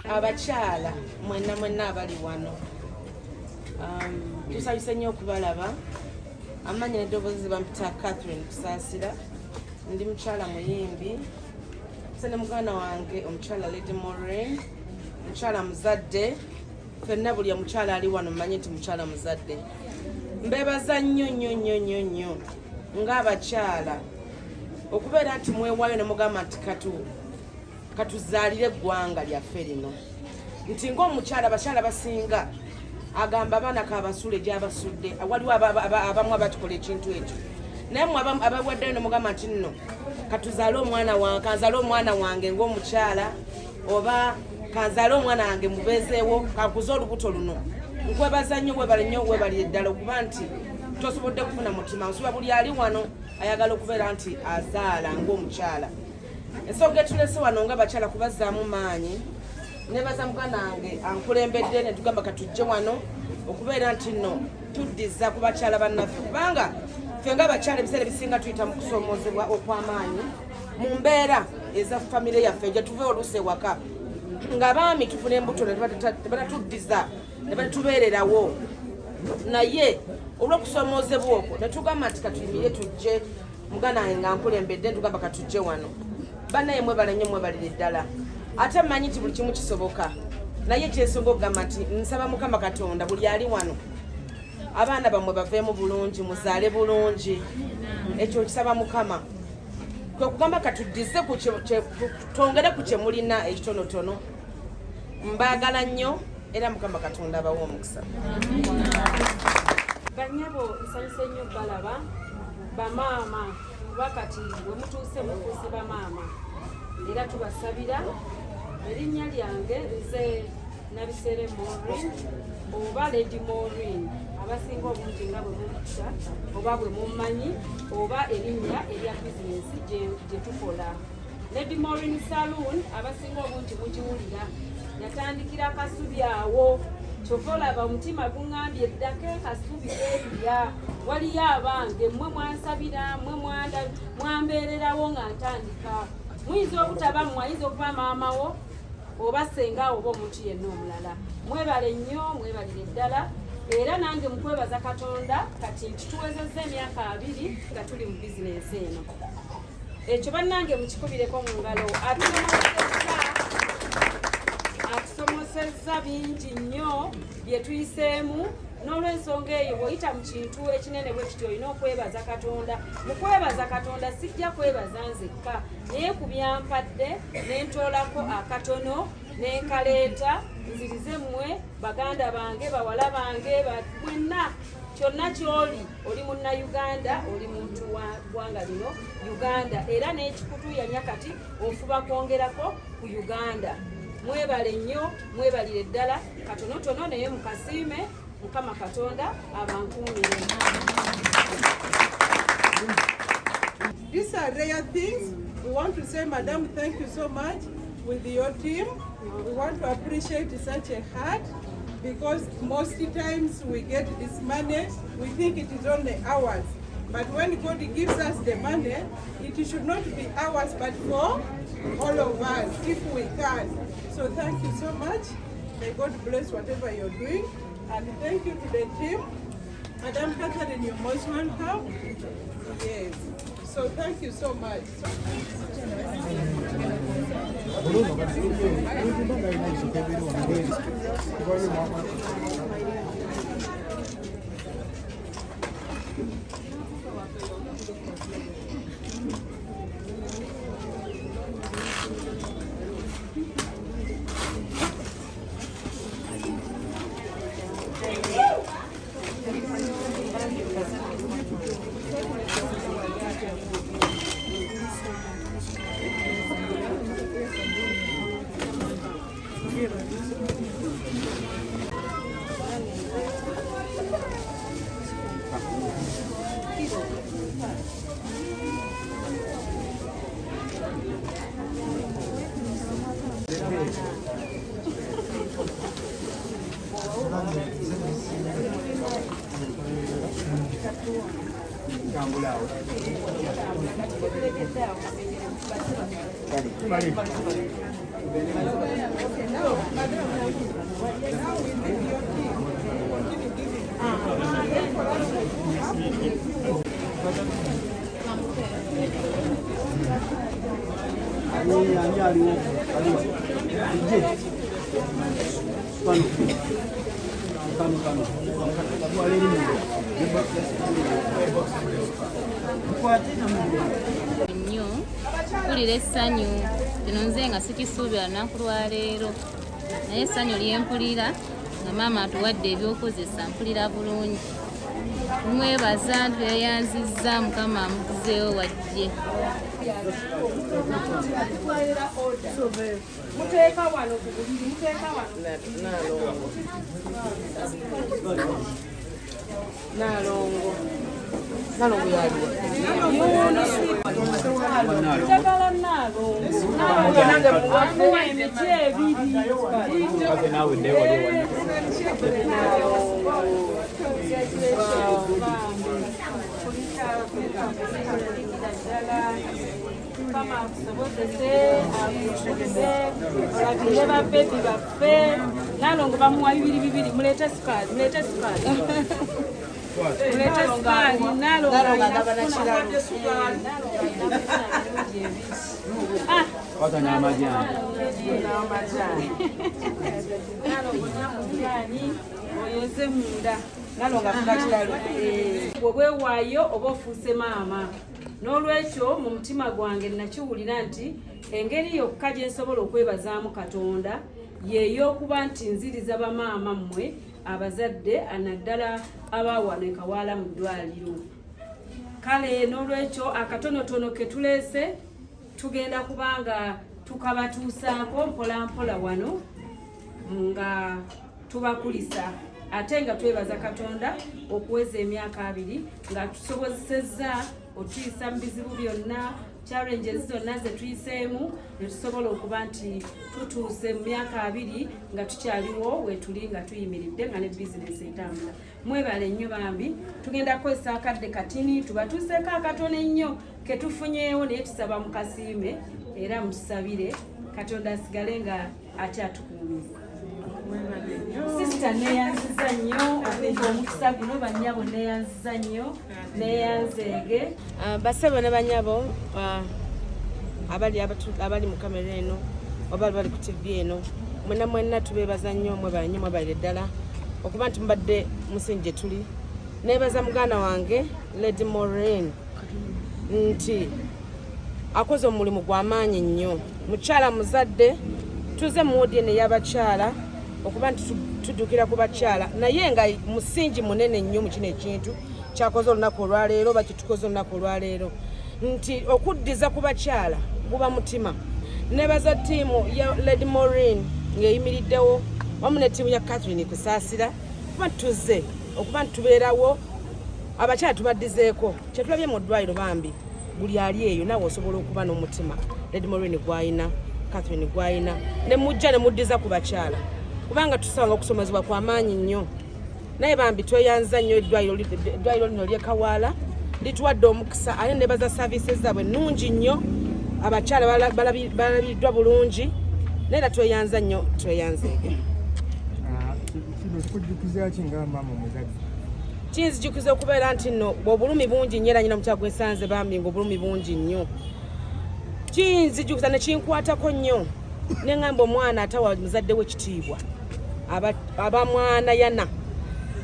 Abakyala mwenna abali wano tusanyuse nnyo okubalaba. Amanyi n'eddoboozi bampita Catherine Kusasira, ndi mukyala muyimbi ne muganda wange omukyala Lady Moureen, mukyala muzadde. Ffenna buli omukyala ali wano mmanyi nti mukyala muzadde. Mbeebaza nnyo ng'abakyala okubeera nti mwewaayo ne mugamba nti katuzaalire eggwanga lyaffe lino. Nti ng'omukyala abakyala basinga agamba abaana kabasule gy'abasudde, waliwo abamu abakikola ekintu ekyo. Naye mmwe abawaddeyo ne mugamba nti nno katuzaale omwana wange, kanzaale omwana wange ng'omukyala, oba kanzaale omwana wange mubeezeewo, kankuze olubuto luno. Nkwebaza nnyo, weebalire ddala okuba nti tosobodde kufuna mutima. Nsuba buli ali wano ayagala okubeera nti azaala ng'omukyala. Ensonga etulese wano ng'abakyala kubazzaamu maanyi. Nebaza muganda wange ankulembedde ne tugamba katujje wano okubeera nti nno tuddiza ku bakyala bannaffe, kubanga ffe ng'abakyala ebiseera ebisinga tuyita mu kusomoozebwa okw'amaanyi mu mbeera eza famire yaffe gye tuve oluusi ewaka. Ng'abaami tufuna embuto ne tebatatuddiza ne batubeererawo. Naye olw'okusomoozebwa okwo ne tugamba nti katuyimire tujje. Muganda wange ng'ankulembedde tugamba katujje wano. Bannaye mwebale nnyo, mwebalire ddala. Ate mmanyi nti buli kimu kisoboka, naye kyesonga okugamba nti nsaba Mukama Katonda buli ali wano abaana bammwe baveemu bulungi, muzaale bulungi. Ekyo kisaba Mukama. Kwe kugamba katuddize twongere ku kye mulina ekitonotono. Mbaagala nnyo era Mukama Katonda abawe omukisa. Banyabo nsanyuse nnyo balaba bamaama wakati bwe mutuuse mufuuse bamaama era tubasabira. Erinnya lyange nze Nabisere Moureen oba Lady Moureen, abasinga obungi nga bwe mukita oba bwe mumanyi, oba erinnya erya bizinesi gye tukola. Lady Moureen Saloon abasinga obungi mugiwulira, yatandikira Kasubi awo. Kyova olaba omutima guŋŋambye eddako Kasubi erya. Waliyo abange mmwe mwansabira, mmwe mwambeererawo nga ntandika. Muyinza obutaba mmwe, ayinza okuba maamawo oba senga oba omuntu yenna omulala. Mwebale nnyo, mwebalire ddala. Era nange mukwebaza Katonda kati nti tuwezezza emyaka 2 nga tuli mu bizinesi eno. Ekyo bannange mukikubireko mu ngalo. Atusomosezza bingi nnyo bye tuyiseemu. N'olw'ensonga eyo bw'oyita mu kintu ekinene bwe kityo olina okwebaza Katonda. Mu kwebaza Katonda sijja kwebaza nzekka, naye ku byampadde ne ntoolako akatono ne nkaleeta nzirize mmwe baganda bange, bawala bange, mwenna kyonna ky'oli, oli Munnayuganda, oli muntu wa ggwanga lino Uganda, era n'ekikutuyanya kati ofuba kwongerako ku Uganda. Mwebale nnyo, mwebalire ddala katonotono naye mukasiime. Mukama Katonda abankuumire. These are rare things. We want to say, Madam, thank you so much with your team. We want to appreciate such a heart, because most times we get this money, we think it is only ours. But when God gives us the money, it should not be ours, but for all of us, if we can. So thank you so much. May God bless whatever you're doing. And thank you to the team. Madam Catherine, you're most welcome. Yes. So thank you so much. nnyo mpulira essanyu kino nze nga sikisuubira lunaku lwaleero naye essanyu lyempulira nga maama atuwadde ebyokozesa mpulira bulungi mwebaza tweyanzizza mukama amuguzeewo wajje muteeka wano ku buliri muteeka wano Nalongo yaliwo njagala naalongo amuwa emiti ebiri Kama akusobozese akusobozese olabire babebi baffe nalongo bamuwa bibiri mulete sukali mulete sukali oyoze munda bwewaayo oba ofuuse maama n'olwekyo mu mutima gwange nakiwulira nti engeri yokka gye nsobola okwebazaamu Katonda yeey'okuba nti nziriza bamaama mmwe abazadde naddala abaawano ekawaala mu ddwaliro. Kale n'olwekyo akatonotono ke tuleese tugenda kubanga tukabatuusaako mpolampola wano nga tubakulisa ate nga twebaza Katonda okuweza emyaka 2 nga tusobozesezza otuyisa mu bizibu byonna challenges zonna ze tuyiseemu ne tusobola okuba nti tutuuse mu myaka 2 nga tukyaliwo wetuli nga tuyimiridde nga ne bizinesi etambula. Mwebale nnyo bambi tugenda kukozesa akadde katini tubatuuseeko akatono ennyo ke tufunyeewo naye tusaba mu kasiime era mutusabire Katonda asigale nga ate atukuumye. Sister neyanziza nnyo okumva omukisa guno bannyabo neyanziza nnyo neyanzeege basebo ne banyabo abali mu kamera eno oba bali ku TV eno mwenna tubeebaza nnyo mwebalire ddala okuba nti mubadde musingi gye tuli. Neebaza muganda wange Lady Moureen nti akoze omulimu gw'amaanyi nnyo, mukyala muzadde tuze mu wodi eno ey'abakyala okuba nti tuddukira ku bakyala naye nga musingi munene nnyo mu kino ekintu kyakoze olunaku olwaleero oba kitukoze olunaku olwaleero nti okuddiza ku bakyala guba mutima. Nebaza ttiimu ya Lady Moureen ng'eyimiriddewo wamu ne ttiimu ya Kusasira kuba tuze okuba nti tubeerawo abakyala tubaddizeeko kyetulabye mu ddwaliro bambi buli ali eyo naawe osobola okuba n'omutima Lady Moureen gwayina Catherine gwayina ne mujja ne muddiza ku bakyala kubanga tusanga okusomezebwa kwa maanyi nnyo naye bambi tweyanza nnyo eddwaliro lino ly'ekawaala lituwadde omukisa ate nebaza services zaabwe nnungi nnyo abakyala balabiddwa bulungi naye era tweyanza nnyo tweyanzeege. Kinzijukiza okubeera nti nno obulumi bungi nnyo era nyina omukyala gwensanze bambi ng'obulumi bungi nnyo kinzijukiza ne kinkwatako nnyo ne ngamba omwana atawa muzadde we ekitiibwa abamwana yana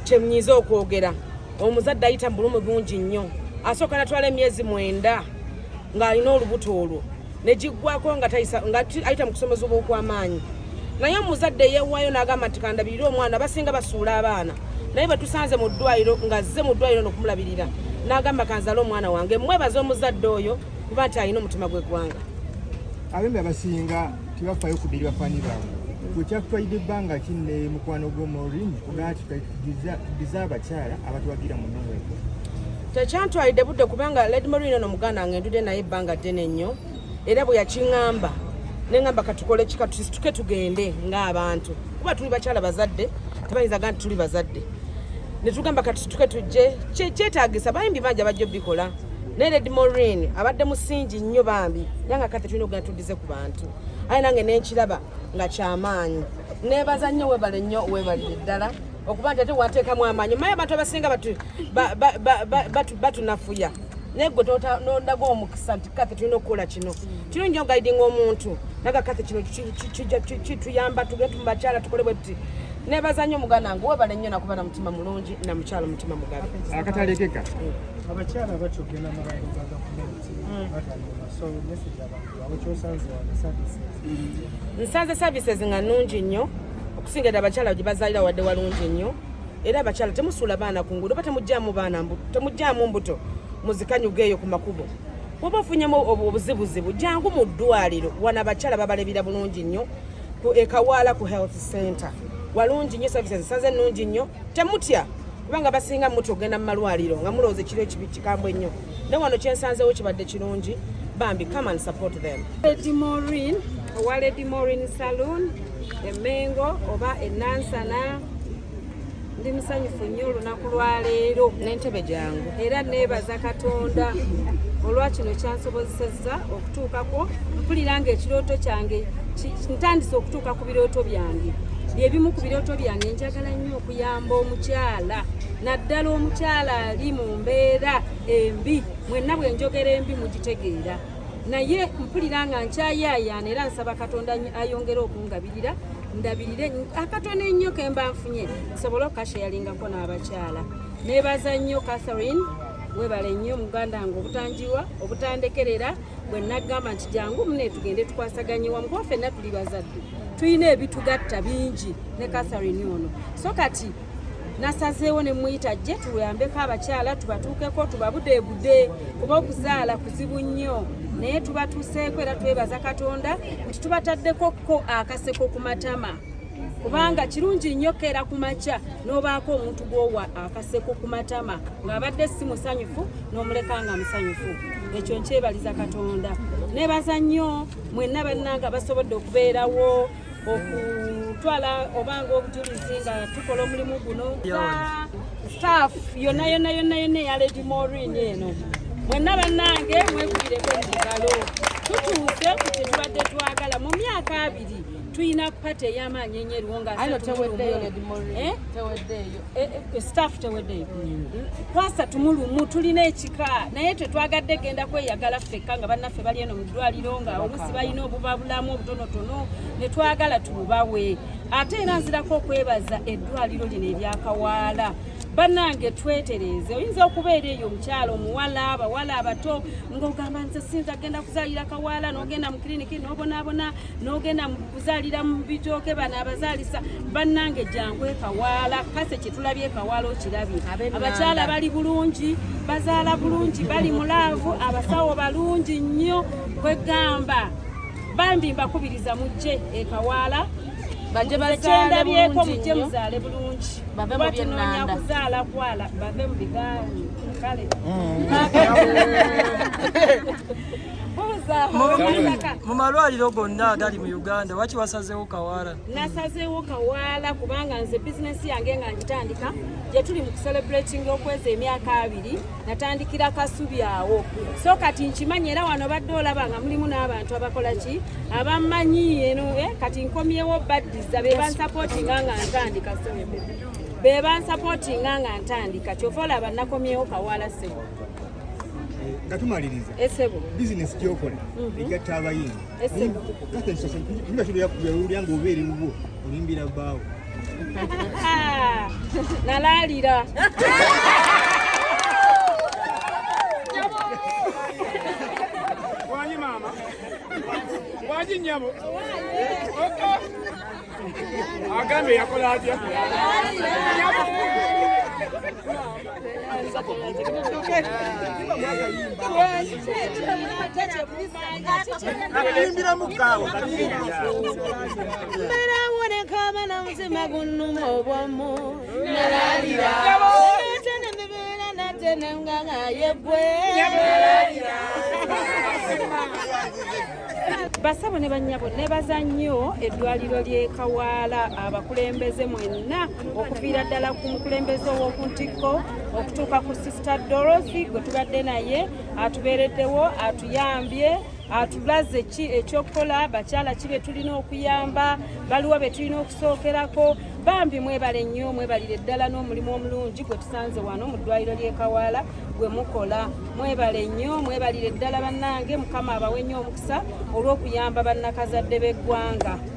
kyemnyiza okwogera omuzadde ayita mu bulumi bungi nnyo asooka natwala emyezi 9 ng'alina olubuto olwo ne giggwako nga ayita mu kusomezebwa okw'amaanyi naye omuzadde yeewaayo n'agamba nti kandabirire omwana basinga basuula abaana naye batusanze mu ddwaliro ng'azze mu ddwaliro n'okumulabirira n'agamba kanzala omwana wange mwebaza omuzadde oyo kuba nti alina omutima gw'eggwanga. Abembe abasinga tebafaayo ku ddiri bafaani baabwe wekyakutwalidde ebbanga kinne mukwano gw'Omorin nati tuddiza abakyala abatuwagira mu nnongweko tekyantwalidde budde kubanga Lady Moureen ono muganda wange ndudde naye ebbanga ddene nnyo era bwe yakiŋŋamba neŋŋamba katukole kika tusituke tugende ng'abantu kuba tuli bakyala bazadde tebayinzaga nti tuli bazadde ne tugamba katusituke tujje kyetaagisa bayimbi bangi abajja obbikola ne Lady Moureen abadde musingi nnyo bambi yanga kati tulina okugenda tuddize ku bantu aye nange nenkiraba nga kyamaanyi neebaza nnyo webale nnyo webalire ddala okuba nti ate wateekamu amaanyi maye abantu abasinga batunafuya naye gwe nondaga omukisa nti kati tulina okukola kino kirungi ogaidinga omuntu naga kati kino kituyamba tugende mubakyala tukole bwe tuti neebaza nnyo muganda nge webale nnyo nakuba na mutima mulungi na mukyala mutima mugabe akatalekeka abakyala bakyogenda amabango ga gavumenti batalima so message abantu abo kyosanze wane services nsanze services nga nnungi nnyo okusinga ddala abakyala gye bazaalira wadde walungi nnyo era abakyala temusuula baana ku nguudo oba temugyamu mbuto muzikanyuga eyo ku makubo oba ofunyemu obuzibuzibu jangu mu ddwaliro wana abakyala babalebira bulungi nnyo ekawaala ku health center walungi nnyo services nsanze nnungi nnyo temutya kubanga basinga muti ogenda mu malwaliro nga mulowooza ekiro ekibi kikambwe nnyo ne wano kyensanzeewo kibadde kirungi bambi come and support them. Lady Moureen owa Lady Moureen Saloon emengo oba enansana ndi musanyufu nnyo olunaku lwaleero n'entebe jangu era neebaza Katonda olwa kino kyansobozesezza okutuukako mpulira nga ekirooto kyange ntandise okutuuka ku birooto byange byebimu ku birooto byange njagala nnyo okuyamba omukyala naddala omukyala ali mu mbeera embi mwenna bwe njogera embi mugitegeera naye mpulira nga nkyayayaana era nsaba Katonda ayongere okungabirira ndabirire akatono ennyo ke mba nfunye nsobole okukasheyalingako n'abakyala neebaza nnyo Catherine webale nnyo muganda nga obutanjiwa obutandekerera bwe nagamba nti jangu mune tugende tukwasaganyiwa mukuba ffenna tuli bazadde tulina ebitugatta bingi ne Catherine ono so kati nasazeewo ne muyita gye tuyambeko abakyala tubatuukeko tubabudeebude kuba okuzaala kuzibu nnyo naye tubatuuseeko era twebaza Katonda nti tubataddekokko akaseko ku matama kubanga kirungi nnyo keera ku makya n'obaako omuntu gwowa akaseko ku matama ng'abadde si musanyufu n'omuleka nga musanyufu ekyo nkyebaliza Katonda neebaza nnyo mwenna bannanga basobodde okubeerawo okutwala obanga obujulizi nga tukola omulimu guno staff yonna eya Lady Moureen eno mwenna bannange mwekubireko emigalo tutuuse ku kye tubadde twagala mu myaka 2 tuyina pate ey'amaanyi enyeruwo nga staff teweddeeyo kwasa tumulumu tulina ekika naye tetwagadde genda kweyagala ffekka nga bannaffe bali eno mu ddwaliro nga olusi balina obubabulamu obutonotono ne twagala tububawe ate era nzirako okwebaza eddwaliro lino eryakawaala bannange twetereze oyinza okubeera eyo omukyala omuwala abawala abato ng'ogamba nze sinza agenda kuzaalira kawaala n'ogenda mu kiriniki n'obonaabona n'ogenda mu kuzaalira mu bitooke bano abazaalisa bannange jangu ekawaala kase kye tulabye ekawaala okirabye abakyala bali bulungi bazaala bulungi bali mulaavu abasawo balungi nnyo kwegamba bambi mbakubiriza mujje ekawaala bajje bazaale bulungi mujje muzaale bulungi bave mu byennanda kuzaala kwala bave mu bigaanyi kale mu malwaliro gonna agali mu Uganda waki wasazeewo kawaala? Nasazeewo kawaala kubanga nze bizinesi yange nga ngitandika gye tuli mu kucelebrating okweza emyaka 2 natandikira Kasubi awo so kati nkimanyi era wano badde olaba nga mulimu n'abantu abakola ki abamanyi eno kati nkomyewo baddiza be bansupportinga nga ntandika be bansupportinga nga ntandika kyova olaba nakomyewo kawaala sebo nga tumaliriza bizinesi gyokola egatta abayimbi nibakyolulya nga obeeri mubo olimbira bbaawo nalaalira wanyi maama wanyi nnyabo agambe yakola atya alimbira mukaawo mberawonekaba na muzima gunnuma obwomu nalalira tene mbibeera natene nganga yebwe basabo ne bannyabo nebaza nnyo eddwaliro ly'e Kawaala abakulembeze mwenna okuviira ddala ku mukulembeze ow'okuntikko okutuuka ku Sister Dorothy gwe tubadde naye atubeereddewo atuyambye atulaze ki ekyokukola bakyala ki be tulina okuyamba baliwo be tulina okusookerako bambi mwebale nnyo mwebalire ddala n'omulimu omulungi gwe tusanze wano mu ddwaliro ly'e Kawaala gwe mukola mwebale nnyo mwebalire ddala bannange Mukama abawe nnyo omukisa olw'okuyamba bannakazadde b'eggwanga.